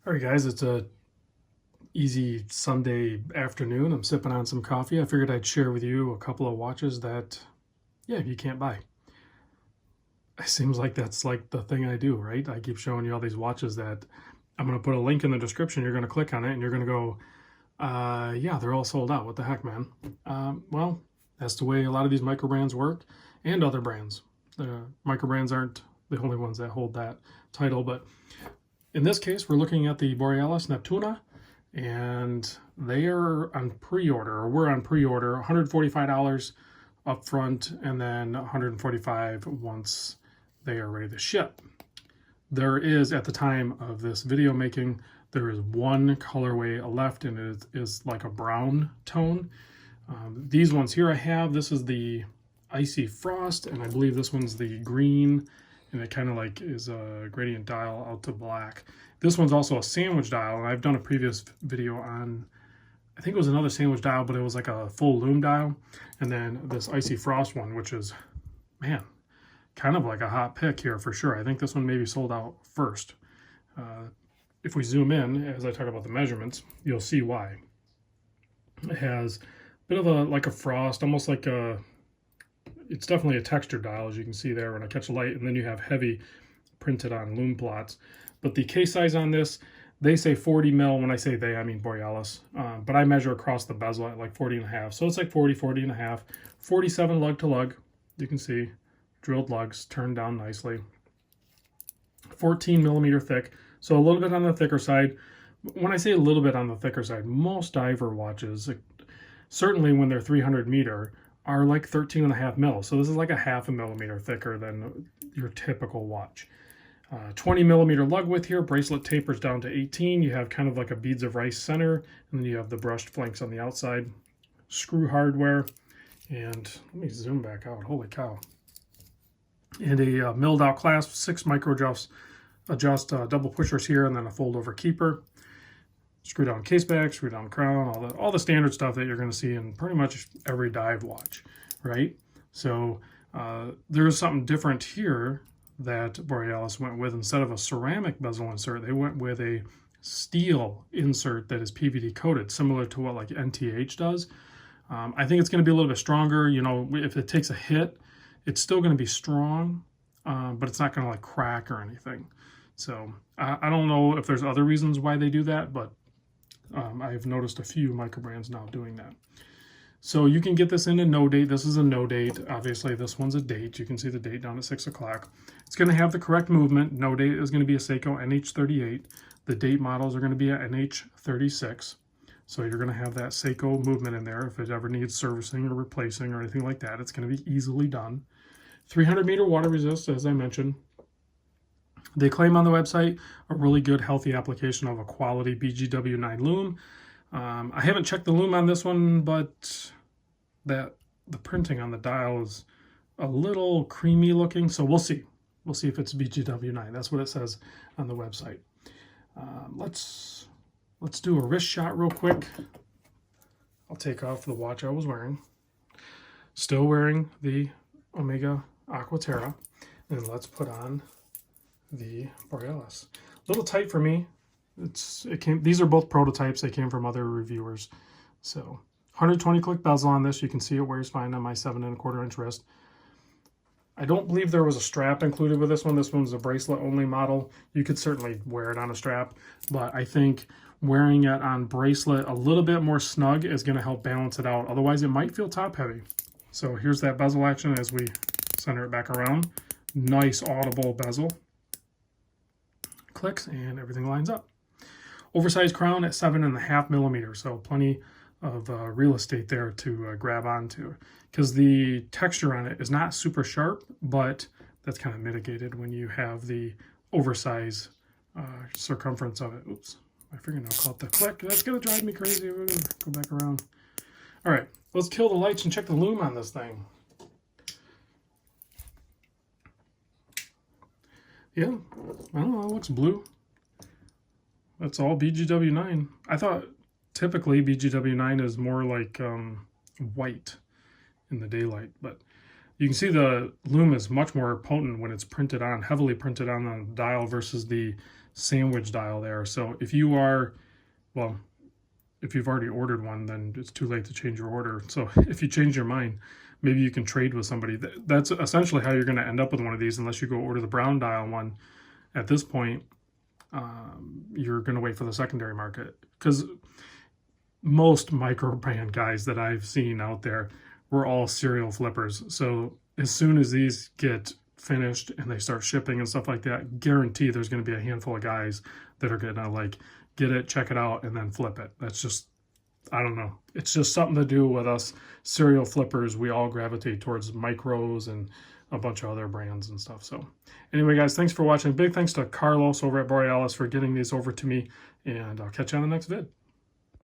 All right, guys, it's a easy Sunday afternoon. I'm sipping on some coffee. I figured I'd share with you a couple of watches that, yeah, you can't buy. It seems like that's like the thing I do, right? I keep showing you all these watches that I'm going to put a link in the description. You're going to click on it and you're going to go, yeah, they're all sold out. What the heck, man? Well, that's the way a lot of these micro brands work, and other brands. The micro brands aren't the only ones that hold that title, but in this case, we're looking at the Borealis Neptuno, and they are on pre-order, or we're on pre-order, $145 up front, and then $145 once they are ready to ship. There is, at the time of this video making, there is one colorway left, and it is like a brown tone. These ones here I have, this is the Icy Frost, and I believe this one's the green, and it kind of like is a gradient dial out to black. This one's also a sandwich dial, and I've done a previous video on, I think it was another sandwich dial, but it was like a full Lume dial. And then this Icy Frost one, which is, man, kind of like a hot pick here for sure. I think this one maybe sold out first. If we zoom in, as I talk about the measurements, you'll see why. It has a bit of like a frost, almost like a, it's definitely a texture dial, as you can see there when I catch light, and then you have heavy printed on Lume plots. But the case size on this, they say 40 mil. When I say they, I mean Borealis. But I measure across the bezel at like 40 and a half. So it's like 40, 40 and a half. 47 lug to lug. You can see drilled lugs turned down nicely. 14 millimeter thick. So a little bit on the thicker side. When I say a little bit on the thicker side, most diver watches, certainly when they're 300 meter, are like 13 and a half mil. So this is like a half a millimeter thicker than your typical watch. 20 millimeter lug width here. Bracelet tapers down to 18. You have kind of like a beads of rice center, and then you have the brushed flanks on the outside. Screw hardware, and let me zoom back out. Holy cow! And a milled out clasp, 6 micro adjust double pushers here, and then a fold over keeper. Screw down case back, screw down crown, all the standard stuff that you're going to see in pretty much every dive watch, right? So there's something different here that Borealis went with. Instead of a ceramic bezel insert, they went with a steel insert that is PVD coated, similar to what like NTH does. I think it's going to be a little bit stronger. You know, if it takes a hit, it's still going to be strong, but it's not going to like crack or anything. So I don't know if there's other reasons why they do that, but I've noticed a few micro brands now doing that. So you can get this in a no date. This is a no date. Obviously, this one's a date. You can see the date down at 6 o'clock. It's going to have the correct movement. No date is going to be a Seiko NH38. The date models are going to be a NH36. So you're going to have that Seiko movement in there. If it ever needs servicing or replacing or anything like that, it's going to be easily done. 300 meter water resist, as I mentioned. They claim on the website a really good, healthy application of a quality BGW9 Lume. I haven't checked the Lume on this one, but the printing on the dial is a little creamy looking, so we'll see. We'll see if it's BGW9. That's what it says on the website. Let's do a wrist shot real quick. I'll take off the watch I was wearing. Still wearing the Omega Aquaterra, and let's put on the Borealis. A little tight for me. These are both prototypes. They came from other reviewers. So 120 click bezel on this. You can see it wears fine on my 7 1/4 inch wrist. I don't believe there was a strap included with this one. This one's a bracelet only model. You could certainly wear it on a strap, but I think wearing it on bracelet a little bit more snug is going to help balance it out. Otherwise, it might feel top heavy. So here's that bezel action as we center it back around. Nice audible bezel. Clicks and everything lines up. Oversized crown at 7.5 millimeters, so plenty of real estate there to grab onto, because the texture on it is not super sharp, but that's kind of mitigated when you have the oversized circumference of it. Oops, my fingernail caught the click. That's going to drive me crazy. Go back around. All right, let's kill the lights and check the Lume on this thing. Yeah, I don't know, it looks blue. That's all BGW9. I thought typically BGW9 is more like white in the daylight, but you can see the Lume is much more potent when it's printed on, heavily printed on the dial versus the sandwich dial there. So if you are, well, if you've already ordered one, then it's too late to change your order. So if you change your mind, maybe you can trade with somebody. That's essentially how you're going to end up with one of these, unless you go order the brown dial one. At this point, you're going to wait for the secondary market, because most micro brand guys that I've seen out there were all serial flippers. So as soon as these get finished and they start shipping and stuff like that, guarantee there's going to be a handful of guys that are going to like get it, check it out, and then flip it. That's just, I don't know. It's just something to do with us serial flippers. We all gravitate towards micros and a bunch of other brands and stuff. So anyway, guys, thanks for watching. Big thanks to Carlos over at Borealis for getting these over to me, and I'll catch you on the next vid.